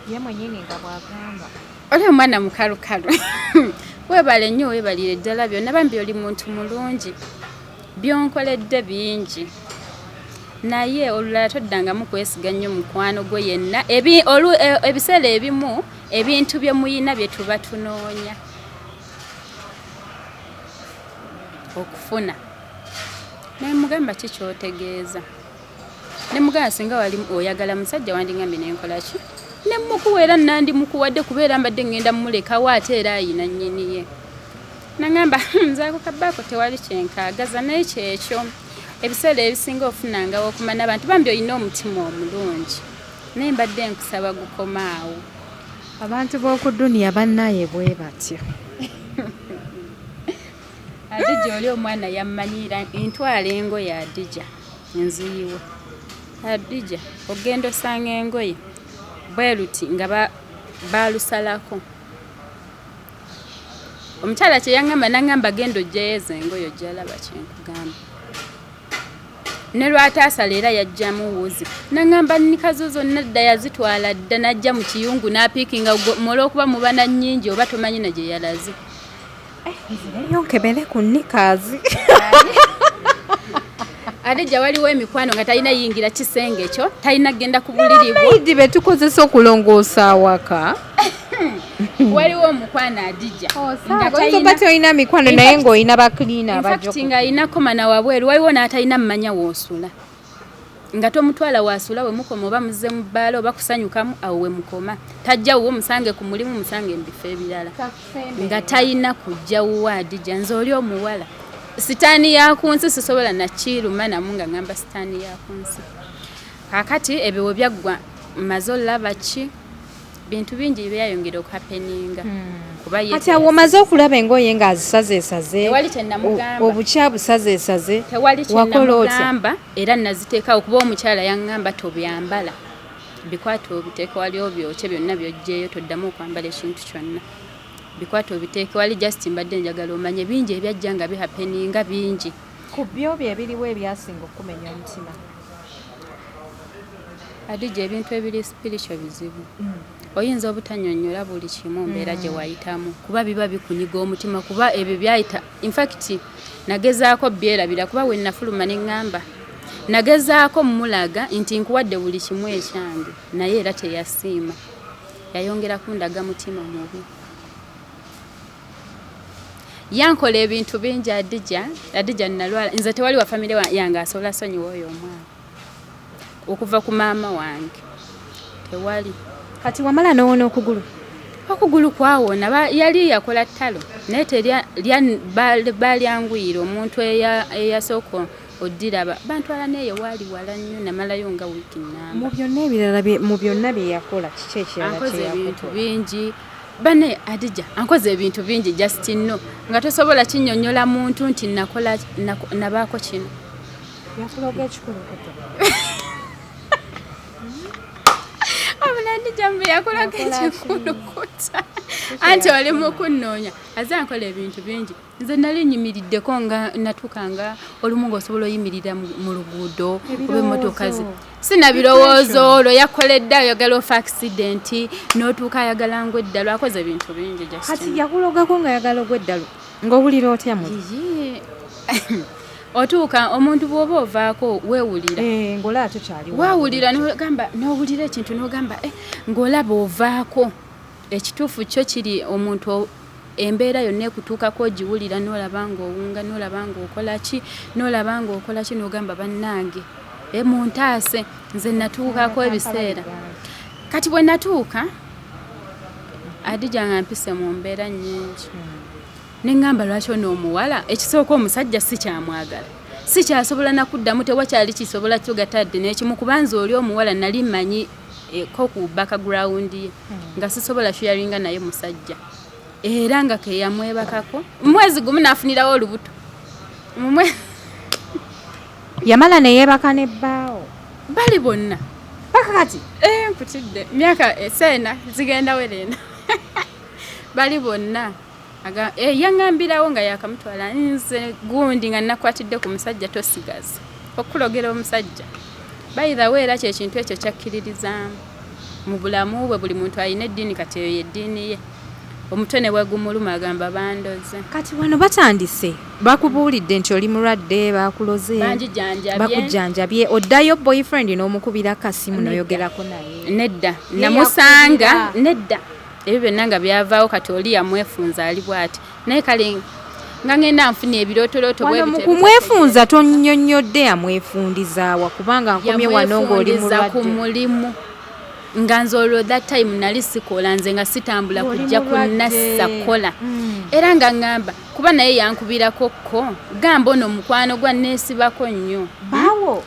ye mwenyini nga bw'agamba oli omwana mukalukalu weebale nnyo weebalire ddala byonna bambi oli muntu mulungi byonkoledde bingi naye olulala toddangamu kwesiga nnyo mukwano gwe yenna ebiseera ebimu ebintu bye muyina bye tuba tunoonya okufuna nemugamba kikyotegeeza nemugamba singa wali oyagala musajja wandingambye nenkola ki nemukuwa era nandi mukuwadde kubeera mbadde ngenda mumulekawo ate era ayina nnyiniye nagamba nzaako kabbaako tewali kyenkagaza naye kyekyo ebiseera ebisinga ofunangawo okumanya abantu bambi olina omutima omulungi naye mbadde nkusaba gukomaawo abantu b'oku duniya bannaye bwe batyo Adija oli omwana yammanyira ntwala engoye Adija nziyiwe Adija ogenda osanga engoye bweruti nga balusalako omukyala kye yaŋŋamba naŋŋamba genda ojjayo ezo engoye ojjalaba kyenkugamba ne lwataasala era yajjamu wuzi nangamba nikazo zonna dda yazitwala dda najja mu kiyungu n'apiikinga olw'okuba mubana nnyingi oba tomanyi na gye yalaze yonkebere ku nikazi Adija waliwo emikwano nga talina yingira kisenge ekyo talina genda ku buliri bwo idi betukozesa okulongoosa awaka waliwo omukwano Adija nga talina mikwano naye ng'olina bakliina abajja nga alina komana wabweru waliwo n'atalina mmanya woosula nga tomutwala waasula we mukoma oba muzze mu bbaala oba kusanyukamu awo we mukoma tajja wuwo musange ku mulimu musange mu bifo ebirala nga talina kujja wuwo Adija nze oli omuwala sitaani ya ku nsi sisobola nakiruma namu nga ngamba sitaani ya ku nsi kakati ebyo we byaggwa maze olaba ki bintu bingi byayongera okuhapeninga kati awo omaze okulaba engoye ng'azisazeesaze obukya busazeesaze tewali kyenamugamba era naziteekawo kuba omukyala yaŋŋamba tobyambala bikwata obiteeka wali obyokye byonna byojjeeyo toddamu okwambala ekintu kyonna bikwata obiteeke wali just mbadde njagala omanye bingi ebyajja nga bihapeninga bingi ku byo bye biriwo ebyasinga okumenya omutima Adija ebintu ebiri spiritual bizibu oyinza obutanyonnyola buli kimu mbeera gye wayitamu kuba biba bikunyiga omutima kuba ebyo byayita in fact nagezaako byerabira kuba we nafuluma ne ŋŋamba nagezaako mulaga nti nkuwadde buli kimu ekyange naye era teyasiima yayongera kundaga mutima mubi yankola ebintu bingi Adija nalwala nze tewali wa famire yange asobola sonyiwa oyo omwana okuva ku maama wange tewali kati wamala n'owona okugulu kwawona yali yakola ttalo naye balyanguyira omuntu eyasooka oddiraba bantwala neeyo waali wala nnyo namalayo nga wiiki nnamba mu byonna bye yakola kiki ekirala ankoze ebintu bingi bane Adija ankoze ebintu bingi just nno nga tosobola kinnyonnyola muntu nti nabaako kino yakuloga ekikulukuto Adija mbe yakolaga ekikulukuta anti oli mu kunnoonya aze ankola ebintu bingi nze nali nnyimiriddeko nga natuuka nga olumu ng'osobola oyimirira mu luguudo oba emmotoka ze sinabirowoozo olwo yakoledde ayagala ofa accidenti n'otuuka ayagala ng'eddalo akoze ebintu bingi kati yakulogako nga ayagala ogw'eddalo ng'owulira otya mu otuuka omuntu bw'oba ovaako weewulira ng'olaba tokyali waawulira n'owulira ekintu n'ogamba ng'olaba ovaako ekituufu kyo kiri omuntu embeera yonna ekutuukako ogiwulira n'olaba ng'owunga n'olaba ng'okola ki n'ogamba bannange muntaase nze natuukako ebiseera kati bwe natuuka Adija nga mpise mu mbeera nnyingi neŋŋamba lwaki onoomuwala ekisooka omusajja si kyamwagala si kyasobola nakuddamu tewakyali kisobola kyogatadde n'ekimu kubanza oli omuwala nali mmanyi ko ku background ye nga sisobola sharinga naye musajja era nga ke yamwebakako mwezi gumu nafunirawo olubuto yamala ne yeebaka ne bbaawo bali bonna paka kati mputidde myaka seena zigenda werena bali bonna yaŋŋambirawo nga yakamutwala nze gundi nga nakwatidde ku musajja tosigaza okulogera omusajja bayithawe era kyekintu ekyo kyakkiririzaamu mu bulamu bwe buli muntu alina eddiini kati eyo yeddiini ye omutwe ne bwegumuluma agamba bandoze kati wano batandise bakubuulidde nti oli mulwadde bakuloze bakujjanjabye oddayo boyfriend n'omukubira kasimu noyogerako naye nedda namusanga nedda ebyo byonna nga byavaawo kati oli yamwefunza ali bw'ati naye kale nga ngenda nfuna ebirotoloto kumwefunza tonnyonnyodde yamwefundizaawa kubanga nkomye wano ng'oli mulwadde ku mulimu nga nze olwo that time nali sikola nze nga sitambula kujja kunnassa kola era nga ŋŋamba kuba naye yankubirako ko gamba ono mukwano gwa neesibako nnyo baawo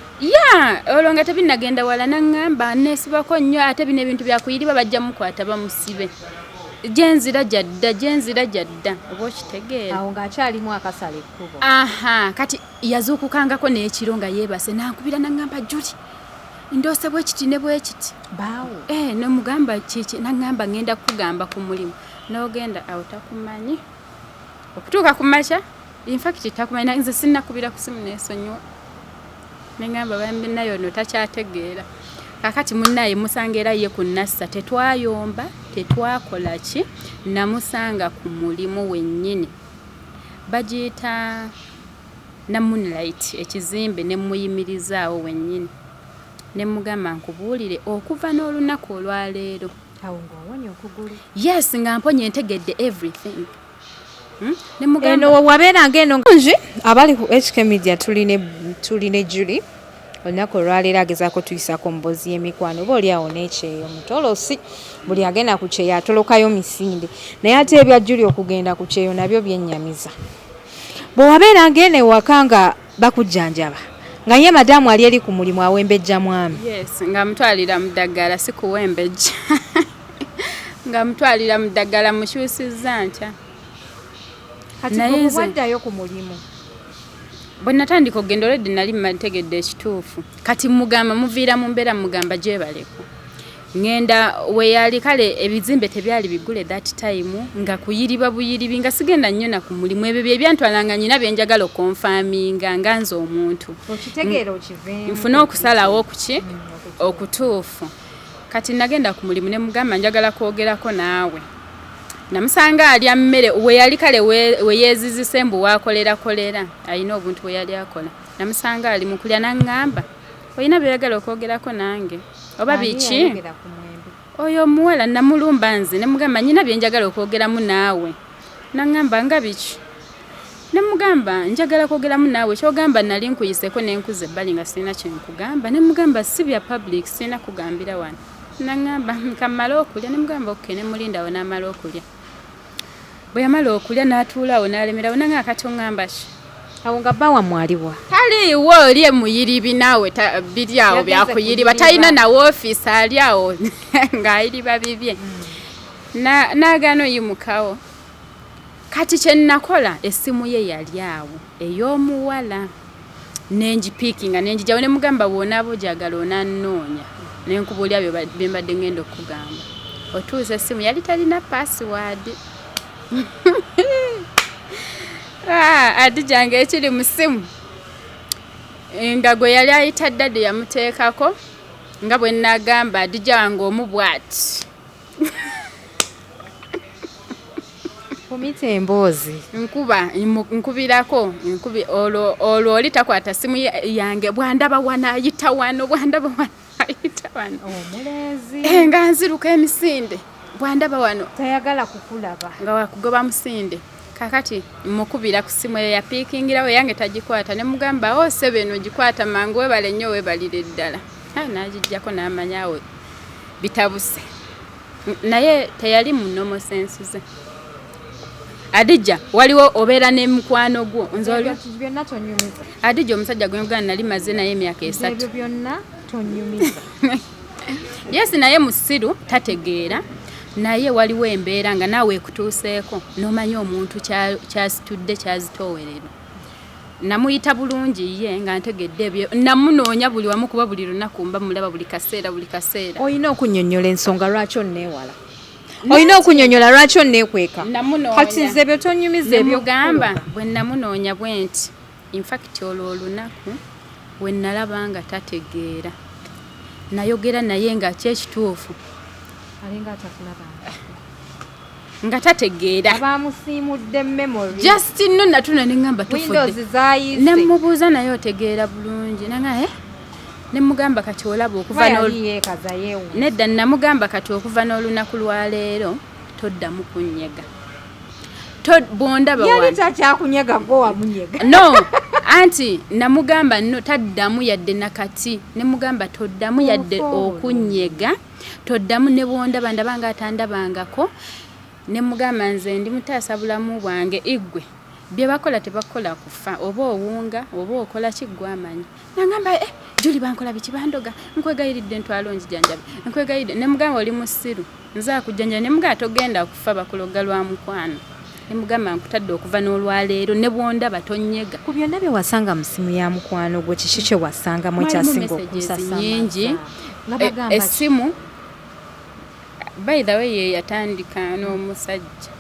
olwo nga tebinnagenda wala naŋŋamba neesibako nnyo ate bino ebintu byakuyiriba bajja mukwata bamusibe gyenzira jadda oba okitegeera awo ng'akyalimu akasala ekkubo kati yazuukukangako n'ekiro nga yeebase nankubira naŋŋamba juli ndoose bwekiti ne bwekiti baawo nomugamba kiki naŋŋamba ŋŋenda kukugamba ku mulimu n'ogenda awo takumanyi okutuuka ku makya infact takumanyi nze sinnakubira ku simu neesonyiwa ne ngamba bambinayo no takyategeera kakati munnaye musanga era ye ku nassa tetwayomba tetwakola ki namusanga ku mulimu wennyini bagiyita na Moonlight ekizimbe ne muyimirizaawo wennyini ne mugamba nkubuulire okuva n'olunaku olwaleero awo ng'owonya okugulu yes nga mponye ntegedde everything ne mugamba eno wabeeranga eno nji abali ku HK Media tuline Julie olunaku olwaleero agezaako tuyisako mbozi y'emikwano oba oli awo n'ekyeyo mutolosi buli agenda ku kyeyo atolokayo misinde naye ate ebya Julie okugenda ku kyeyo nabyo byennyamiza bwe wabeeranga eno ewaka nga bakujjanjaba nga ye madamu ali eri ku mulimu awembejja mwami yes nga mutwalira mu ddagala si kuwembejja nga mutwalira mu ddagala mukyusizza ntya kati bwe waddayo ku mulimu bwe natandika okugenda olwedde nali mmategedde ekituufu kati mugamba muviira mu mbeera mugamba gyebaleko ngenda weyali kale ebizimbe tebyali bigule that time nga kuyiriba buyiribi nga sigenda nnyo na ku mulimu ebyo byebyantwalanga nyina byenjagala okonfaminga nga nze omuntu okitegeera okiveemu nfuna okusalawo okuki okutuufu kati nagenda ku mulimu ne mugamba njagala kwogerako naawe namusanga alya mmere weyali kale weyeezizise mbu waakolerakolera alina obuntu bwe yali akola namusanga ali mu kulya naŋŋamba olina byeyagala okwogerako nange oba biki oyo omuwala namulumba nze ne mugamba nyina byenjagala okwogeramu naawe naŋŋamba nga biki ne mugamba njagala kwogeramu naawe kyogamba nali nkuyiseko n'enkuza ebbali nga sirina kyenkugamba ne mugamba si bya public sirina kugambira wano naŋŋamba kammala okulya ne mugamba oke ne mulindawo n'amala okulya bwe yamala okulya n'atuulaawo n'alemerawo nange akati oŋŋamba ki awo nga bba wamwaliwa taliiwo oli emuyiribi naawe biri awo byakuyiriba talina nawe ofiisi ali awo ng'ayiriba bibye n'agaana oyimukawo kati kye nakola essimu ye yali awo ey'omuwala nengipiikinga nengijawo ne mugamba bw'onaaba ogyagala onannoonya nenkubuulya bye mbadde ngenda okugamba otuuza essimu yali talina paasiwaadi Adija ng'ekiri mu ssimu nga gwe yali ayita ddade yamuteekako nga bwe nagamba Adija wange omu bw'ati kumita emboozi nkubirako olwo oli takwata simu yange bwandaba wano ayita wano bwandaba wano ayita wano omulenzi nga nziruka emisinde bwandaba wano tayagala kukulaba nga wakugoba musinde kakati mukubira ku simu eyo yapiikingirawo yange tagikwata ne mugamba sebe eno gikwata mangu webale nnyo webalire ddala n'agijjako n'amanyawe bitabuse naye teyali mu nnomo sensi ze Adija waliwo obeera ne mukwano gwo byonna tonyumiza Adija omusajja gwe muganda nali maze naye emyaka 3 ebyo byonna tonyumiza yes naye musiru tategeera naye waliwo embeera nga naawe ekutuuseeko n'omanya omuntu kyasitudde kyazitoowerera namuyita bulungi ye nga ntegedde ebyo namunoonya buli wamu kuba buli lunaku mba mulaba buli kaseera olina okunnyonnyola ensonga lwaki onneewala olina okunnyonnyola lwaki onneekweka kati nze ebyo tonyumiza ebyogamba bwe namunoonya bwe nti infact olwo olunaku we nalaba nga tategeera nayogera naye nga kyekituufu nga tategeera abamusiimudde memory just no natuna nengamba tufudde nemubuuza naye otegeera bulungi nanga nemugamba kati olaba okuva nedda namugamba kati okuva n'olunaku lwaleero toddamu kunnyega bwondaba yali takyakunyega gwe wamunyega no anti namugamba no taddamu yadde nakati nemugamba toddamu yadde okunnyega toddamu ne bwondaba ndabanga atandabangako nemugamba nze ndi mutaasa bulamu bwange igwe bye bakola tebakola kufa oba owunga oba okola kiggwamanyi nangamba Juli bankola biki bandoga nkwegayiridde ntwalo njijanjabe nkwegayiridde nemugamba oli musiru nza kujjanja nemugamba togenda kufa bakuloga lwa mukwano nemugamba nkutadde okuva n'olwaleero ne bwondaba tonyega ku byonna bye wasanga mu simu ya mukwano gwe kiki kye wasangamu ekyasinga okusasa nyingi essimu by the way ye yatandika n'omusajja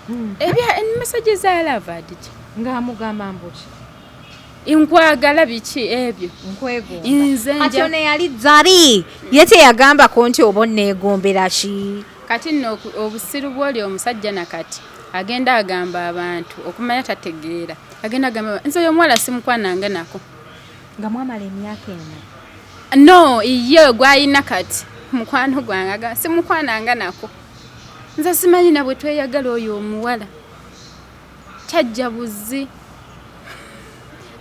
ebya message za lava Adija ng'amugamba mbuki inkwagala biki ebyo nkwegomba Nze nja- kati ono yali zari ye teyagambako nti oba onneegombera ki kati nno obusiru bw'oli omusajja nakati agenda agamba abantu okumanya tategeera agenda agamba nze oyo omuwala simukwananga nako nga mwamala emyaka ena no ye gwayina kati mukwano gwange simukwananga nako nze simanyi na bwe tweyagala oyo omuwala kyajja buzi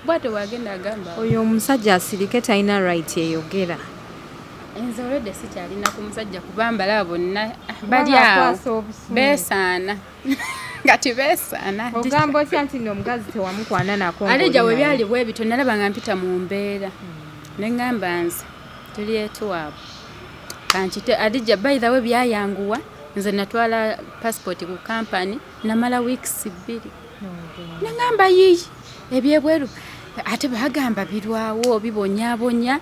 bwato wagenda agamba oyo omusajja asirike talina right eyogera nze olwedde sikyalina ku musajja kubambala bonna bali awo beesaana ngati beesaana ogamba otya nti omukazi tewamukwana nako alija we byali bwe bityo nalaba nga mpita mu mbeera ne ŋŋamba nze tuli etuwaabo kankite alija by the way byayanguwa nze natwala passport ku kampani namala weeks 2 ne ŋŋamba yiyi ebyebweru ate bagamba birwawo bibonyabonya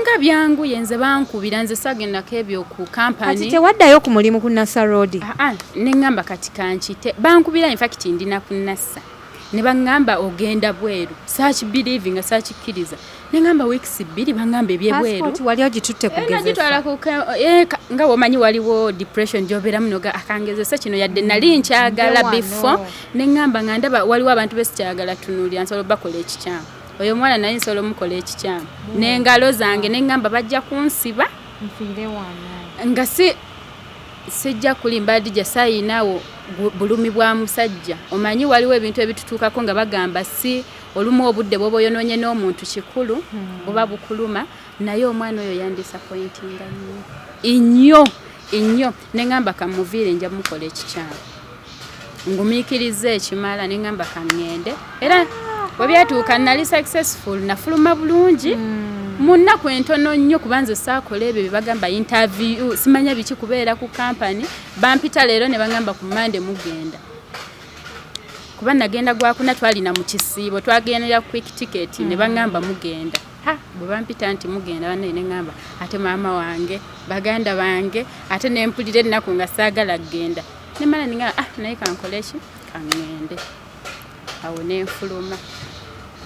nga byanguye nze bankubira nze sagendako ebyo ku kati kampani tewaddayo ku mulimu ku nasa road ne ŋŋamba kati kankite bankubira infact ndina ku nassa ne baŋŋamba ogenda bweru saakibiriivi nga saakikkiriza ne ŋŋamba weeks 2 baŋŋamba ebyebweru passport wali ogitutte nagitwala nga womanyi waliwo depression gyobeeramu noga akangezesa kino yadde nali nkyagala before ne ŋŋamba nga ndaba waliwo abantu besikyagala tunuulira nsobola bakola ekikyamu oyo omwana naye nsobola omukola ekikyamu n'engalo zange ne ŋŋamba bajja kunsiba nga sijja kulimba Adija saayinaawo bulumi bwa musajja omanyi waliwo ebintu ebitutuukako nga bagamba si olumu obudde bwoba oyonoonye n'omuntu kikulu buba bukuluma naye omwana oyo yandisappointinga nnyo ne ŋŋamba kamuviire nja mukola ekikyamu ngumiikiriza ekimala ne ŋŋamba kaŋŋende era bwe byatuuka nali successful nafuluma bulungi mu nnaku entono nnyo kubanza saakola ebyo byebagamba interview simanya biki kubeera ku kampani bampita leero ne bagamba ku Monday mugenda kuba nagenda gwakuna twalina mu kisiibo twagendera quick ticket ne bagamba mugenda bwe bampita nti mugenda banne ne ŋŋamba ate maama wange baganda bange ate ne mpulira ennaku nga saagala kgenda ne mala ne ŋŋamba naye kankole ki kaŋŋende awo ne nfuluma